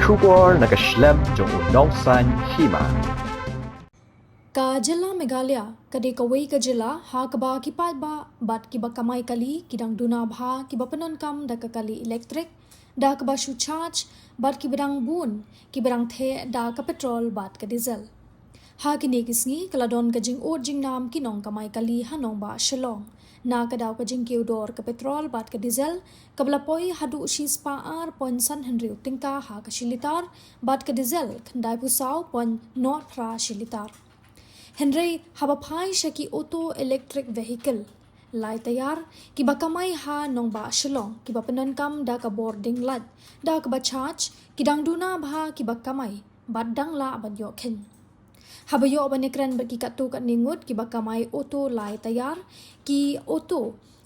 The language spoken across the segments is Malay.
Shubor nakaslem jong unongsan hima. Ka jela Meghalaya kade kawai ka jela ha kaba kipat ba bat kiba kamai kali kidang duna bha kiba penon kam da ka kali elektrik da ka ba shu charge bat kibadang bun kibadang the da ka petrol bat ka diesel ha kini kisngi kaladon ka jing or jing nam kinong kamai kali hanong ba shalong na ka daw ka jing kiudor ka petrol bat ka diesel kabla poi hadu shis pa ar pon san henry tingka ha ka shilitar bat ka diesel khandai pusau pon not pra shilitar Henry habapai shaki auto electric vehicle lai tayar ki bakamai ha nong ba shalong ki bapenon kam da ka boarding lad da ka ba charge ki dang duna bha ki bakamai badang la banyo khen habayo banekran berki katu kat ningut ki bakamai auto lai tayar ki auto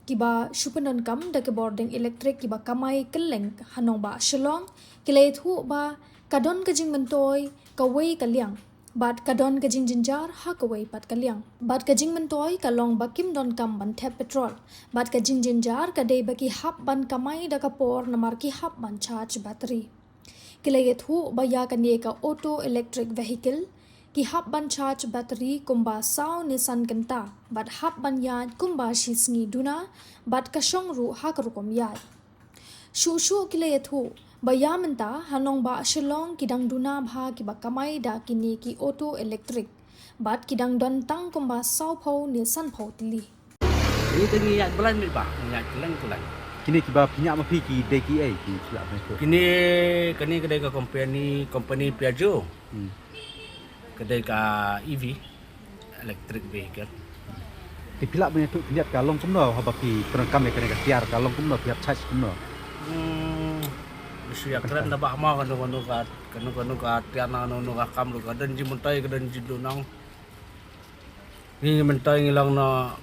ki ba shupanon kam da ka boarding electric ki bakamai keleng hanong ba shalong ki le thu ba kadon ka jing mentoi ka wei ka liang bat kadon ka jing jinjar ha ka wei pat ka liang bat ka jing mentoi ka long ba kim don kam ban the petrol bat ka jing jinjar ka dei ba ki hap ban kamai da ka por namar ki hap ban charge battery kilay thu ba ya ka ne ka auto electric vehicle ki hap ban charge battery kumba sao nisan kanta bat hap ban ya kumba shisngi duna bat ka shong ru ha ka rukom ya shu kilay thu bayamenta hanong ba shalong kidang duna bha ki ba kamai da kini ki auto electric bat kidang don tang kumba sao pho ni san pho tili ini tengi yak bulan mi ba yak bulan Kini kiba pinyak mapi ki deki ai ki silap mesko. kini kedai ka company Piaggio kedai ka EV electric vehicle Ki pilak punya tu lihat kalong kumno haba pi perangkam ya kena tiar kalong kumno pihak charge kumno. Suya keren na ba ma kanu ka tiana no ka kam lu ka dan ji muntai ka dan ji dunang ni mentai ngilang na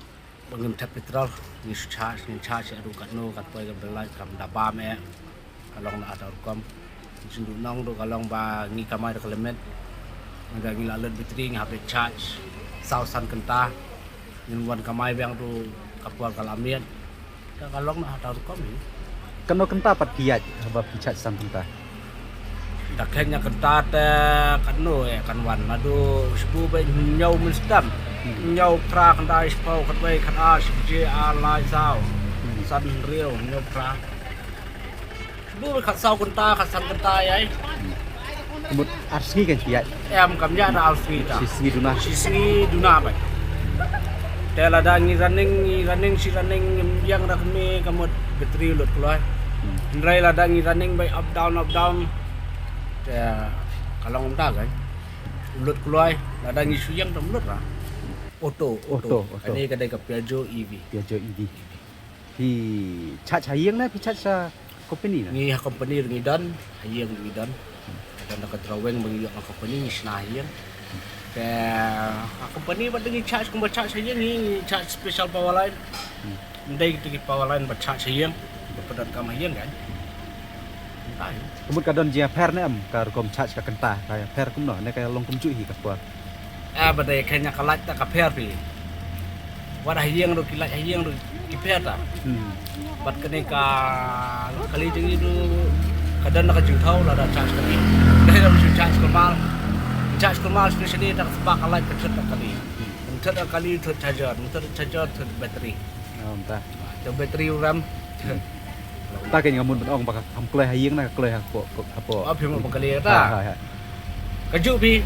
bangin tap petrol ni charge adu ka no ka toy ka belai kam da ba me kalong na atar kam ji dunang do kalong ba ni kamai da kelemet nga ngila len bitri nga habis charge sausan kenta ngin wan kamai bang tu kapual kalamian ka kalong na atar kam ni Keno kenta pat kiat haba pi charge sam kenta. Dakenya kentat kanu kan wan madu sebu be nyau menstam nyau pra kandai spau katwai kana sje alai sao san riu nyau pra sebu kat sao kenta kat san kenta ai Kemut arsi kan kiat. em kamnya ada alfi ta Sisi duna duna. ba tela dangi running si running yang dah kami kamut bateri lut keluar Ndrai lah dangi running by up down kalau ngomong kan ulut keluar lah dangi suyang dah ulut lah auto ini kedai ke Piaggio EV Piaggio EV. Pi charge hayang na pi charge sa company na. ni company ngidan hayang ngidan dan dekat drawing mengiyak company ni sna hayang ke company bad dengi charge kumba charge hayang ni charge special power line ndai kita power line bad charge hayang berpedan kam hayang kan Kemut kadon jia per na am kar kom charge ka kenta kaya per kumno ne kaya long kum cui hi ka puan. badai kanya kalat ta kaper pi wada hayang do kilat hayang do kiper ta bat kene ka kali jengi do kadan nak jing thau la da charge kali dai da mesti charge kemal specially tak sebab kalat kecet kali kecet kali tu charger tu bateri Entah. tu bateri ram Ta ke ngamun ben ong baka kample hayang na kle ha po. apa yang kali ta kaju pi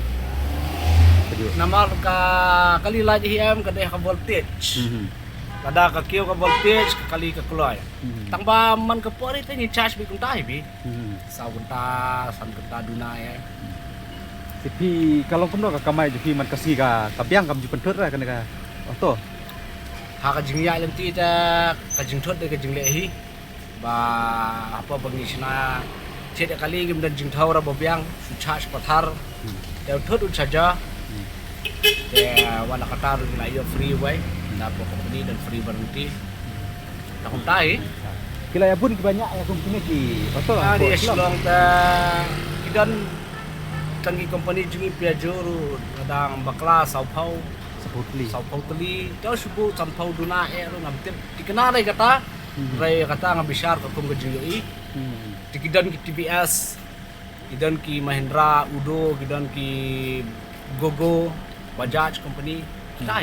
nama ka kali lagi hiam kadai ka voltage kada ka kio ka voltage ka kali ka keluar tang ba man ka pori te ni charge bi kung tai bi sau kunta san kunta duna ya Tapi kalau kumno ka kamai ju pi man kasi ka kabyang kam ju pentur ra kana ka. Oto. ha ka jing ya lem ti ta ka jing thot de ka jing le hi ba apa bangi sina cede kali gim dan jing thau ra bobyang su charge pathar de thot u charger de wala katar la yo free way na po company dan free warranty ta kung tai Kila ya bun banyak ya company ki. Oto lah. di eslong ta idan tangi company jingi Piaggio ru kadang bakla sau phau Seputli. sau phau tali ta subu sam phau duna e ru ngam tip tikana rai kata rai kata ngam besar ka kum gajing i tikidan ki TBS Kidan ki Mahindra, Udo, kidan ki Gogo, Bajaj company. Kita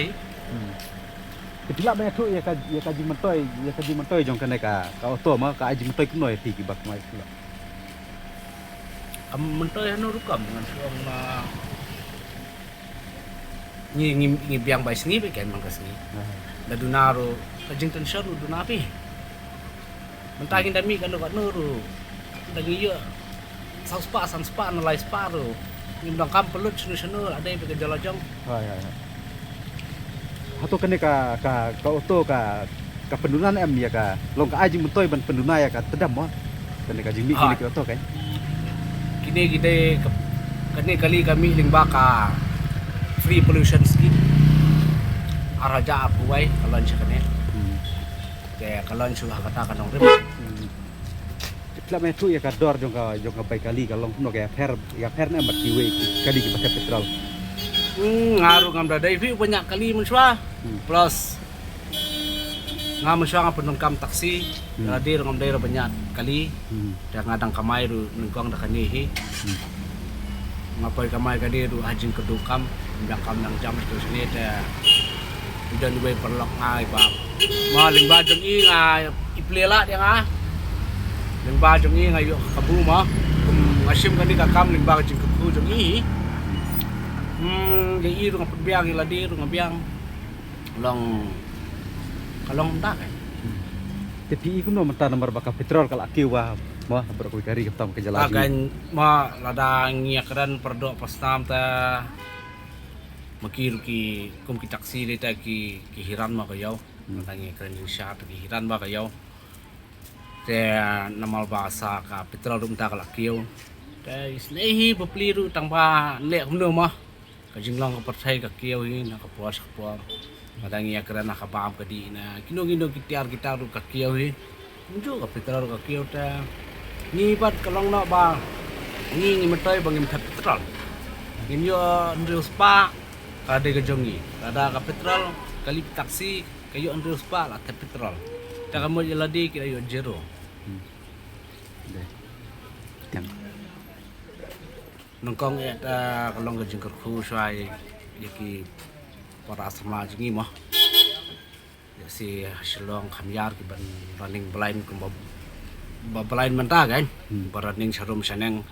Ketila banyak tu ya kaji mentoi jong kena ka auto mah ka aji mentoi kunoi ti ki bak mai pula. Mentoi hanu rukam dengan suang na ni biang bai sengi be kan mangkas ni. Da dunaro kajing tension dunapi. Mentagin dami kan kat nuru. Da ngiyo sanspa na lai sparu. Ni ndang kam pelut sunu ada yang bekerja lajang. Hai. Hato kena ka auto ka pendunan em ya ka long ka aji mentoi ban penduna ya ka tedam mah. Kena ka jimi kini auto kan. Kini kita kali kami lingba ka free pollution scheme. Araja apuai kalau cakapnya. Kayak kalau sudah katakan orang rem. Ketila banyak tu ya ka dor jong ka bai kali kalau kuno ka per na mat kiwe kali ki pakai petrol. Ngaruh ngam dadai vi banyak kali mensua. Plus ngam mensua ngam penungkam taksi. Radir ngam daerah banyak kali. Dan ngadang kamai ru nungkong dah kanihi. Ngapai kamai kadi ru hajing kedukam. Ndang kam nang jam tu sini dah. Dan dua perlok ngai bab. Maling bajeng i ngai iplela dia ngah. Ling bajeng i ngai yo kabu mah. Ngasim kadi kakam ling bajeng kebu jeng i. Jadi itu ngapun biang iladi itu ngabiang long kalong tak kan. Tapi iku no menta nomor bakal petrol kalau akiwa mah berkui kari kita ke jalan. Akan ma lada ngiakran perdok pastam ta makir ki kum ki taksi deta ki hiran ma kayau. Nangi keren insya ki hiran ba kayau. Te namal bahasa ka petrol rum tak lakiu. Te isnehi bepeliru tangpa lek huno mah. Kajing lang kapartay kakiyaw yun, nakapuas. Madangi akran nakabam kadi na kino kitiar kita ru kakiyaw yun. Kunjo kapital ru kakiyaw ta. Ni bat kalong na ba. Ni matoy bangim petrol. Inyo andrew spa kada kajongi. Kada kapital kali taksi kayo andrew spa la petrol. Ta kamo iladi kayo zero. Nongkong eta kalong gajing kerku suai yaki para asma jingi mah ya si hasilong kamyar ki ban running blind kumba blind menta kan running sarum saneng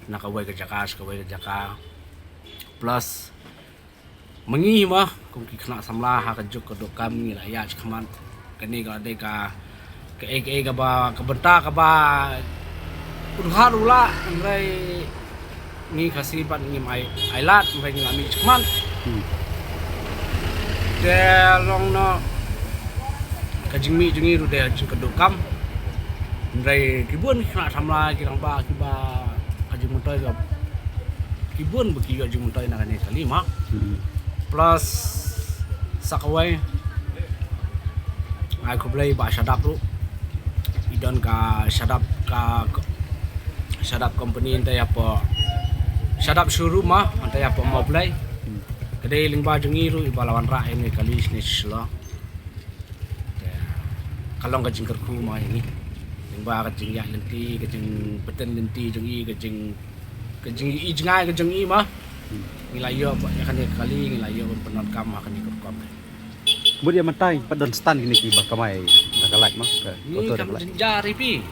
nakawai ke jaka plus mengi mah kum ki kena samlah ha kajuk ke dokam ni lah ya kaman kani ka de ka ke ba benta ka ba urharula ngrai ni kasih ban ngim ailat mai ngami cuman de long no kajing mi jungi ru de jing kedukam ndai kibun kena samla kirang ba kiba kajing muntai ga kibun beki kajing muntai na kani kali mak plus sakawai aku play ba shadap ru idon ka shadap company entai apa shadap showroom mah antai apa mau play kedai lingba jengi ru ibalawan ra ini kali sini selo kalau kajing kerku mah ini lingba kajing ya lenti kajing beten lenti jengi kajing i jengai kajing i mah ngilayo ya kan kali ngilayo penon kam akan ikut kam kemudian mentai padon stan gini ki bakamai nakalak mah ini kan jari pi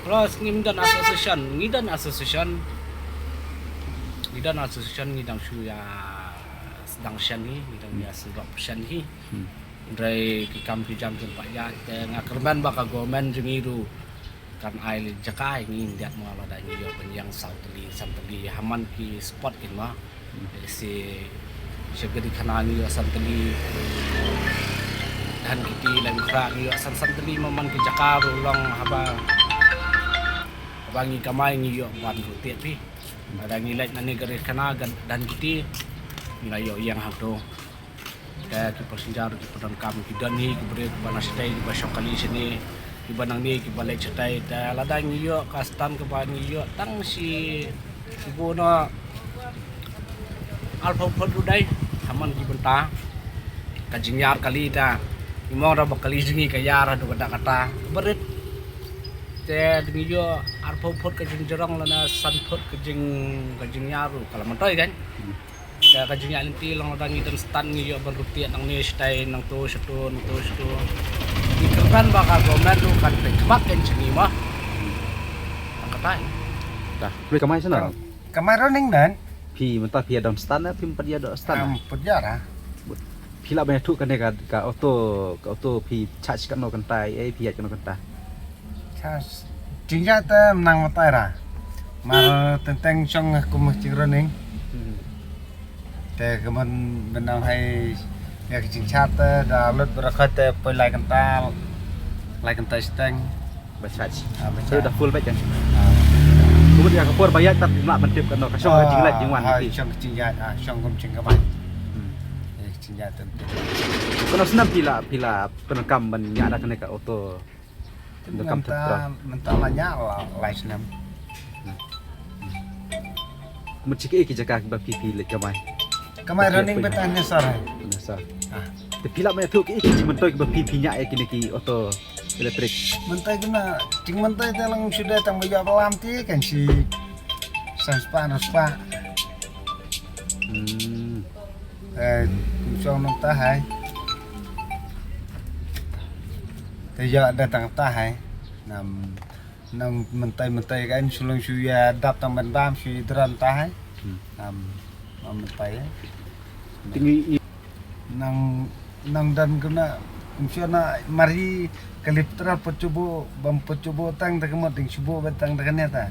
plus ngidan association ngidang shu ya sedang shan ni ngidang ya sebab shan hi dari kikam kijam tempat ya ngakerman baka gomen jengiru kan ail jakai ni diat mala da ngiyo penyang santeli haman ki spot kin ma si segedi kanani ya santeli dan kiti lain kra ngiyo santeli maman ki jakaru long haba bangi kamai ngiyo ban tiap pi ada ngilai nani garis kana dan kiti ngayo yang hado kayak ki persenjaru ki pedang kam ki dani ki bre bana sedai ki basok kali sini ki banang ni ki balai cetai da ladang yo kastan ke bani yo tang si ibuno alfa dai haman ki benta kajingyar kali da imong ra bakali jingi kayara do kata berit te dengan yo arpo pot ke jing jerong lana san pot ke jing nyaru kalau mentoy kan ya ke jing nyanti lang dangi dan stan ngi yo berrupiah nang ni stay nang to setu di kerban bakal gomen lu kan tekmak kan sini mah katai Tah, boleh kamai sana. Kemarin ning nan Pi mentah pi ada stan na pi empat dia ada stan. penjara. Pi lah banyak tu kan dia ka auto pi charge kan no kan tai pi kan no kan ta. Chas chính ra ta nang matai ra. Mà tentang trong kum chingro ning. Te kemen benang hai ya chính chat ta da lut berakat ta poi lai kan ta stang. Ba charge. Ba Saya charge. dah full baik kan. Kemudian kapur bayar tak nak mentip kan no ka syong jing lat jing wan nanti. Trong chính ra trong kum ching ka bai. Chính ra tentang. Kono senam pila penekam ban nya ada kena ka auto. Penekam terus. Mentah banyak lai senam. Menciki ki jaga ba pi le kamai. Kemarin ning betanya sore. Nasa. Te pila banyak tu ki jing mentoi ba pi nya kini ki auto elektrik. Mentai kena, cing mentai telang sudah tang bayar pelam ti kan si sanspa. Trong nông ta hai, bây giờ datang ta hai, nam mentai kan sulung suya dap tang ban bam si dran ta hai, nam mentai, Tinggi nang dan kena, misalnya mari kaliptra percubo tang tak kemot ding subo betang tak kena ta.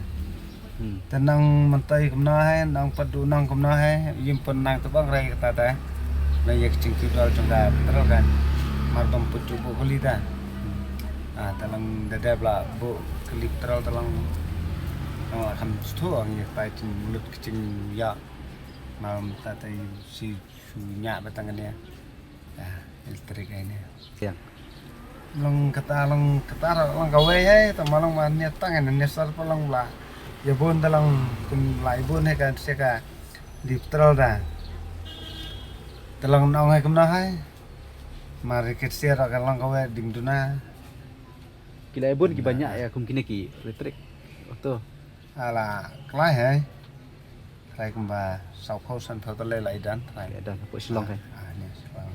Tenang mentai kemna hai, nang padu nang kemna hai, yim penang tu bang rai kata ta. Lai yak cingki dal jongga terus kan. Mar bam percubo kali ta. Talang dada bla bu kaliptra talang akan sto ang yak pai cing mulut kecing ya. Malam tata si sunya betang kena. Elektrik ini. siang. Long kata long gawe hai tamalang man niat tangan nesar palang bla. Ya bun dalang kun lai bun hai kan seka di trol da. Dalang nong hai kumna hai. Mari kita kan lang gawe ding duna. Kila ebon ki banyak ya kum kini ki elektrik. Auto. Ala klai hai. Klai kumba sau khâu san thau tale lai dan. Klai Ada apa silong kan. ni selang.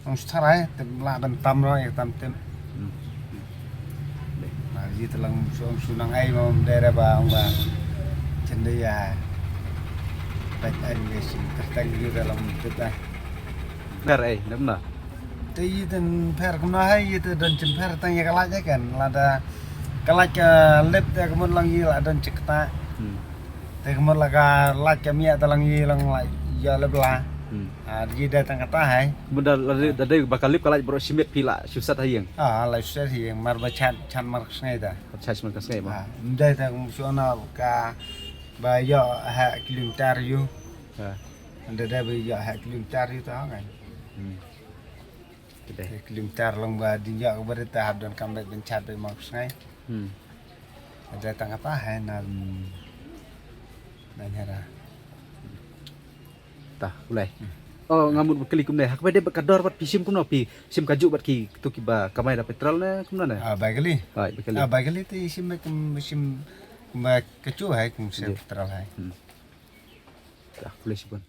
Nong starai tem la dan tam ro ya tam tem. Jadi telang sunang ai mau daerah bang cendeya baik ai sih tertang di dalam kita Benar benar. tei dan per kena hai itu dan cen per tang ya kalaj kan lada kalaj lep ya kemun lang yi la dan cekta te kemun laga laj kami telang yi lang la ya lebla di datang kata hai Benda ada bakal lip kalau bro simit pila susah hayang. la sudah hi mar bachan chan mar snai da Charge man kasai ba. mdai ta musona ka ba ya ha kilometer yu Ha. Anda dah beri hak kilometer itu kan. Kedai. Kilometer lang ba dinja ko beri tahap dan kambet bencat be mak sngai. Ada tang apa hai nan hera. Tah, ulai. Oh, ngamut bekeli kum deh. Hak bade bekador bat pisim kum no pi. Sim kaju bat ki tu ki ba kamai da petrol na kum na. Baik kali. Baik, bekeli. Baik kali tu sim kecu hai kum petrol hai. Tah, ulai sipun.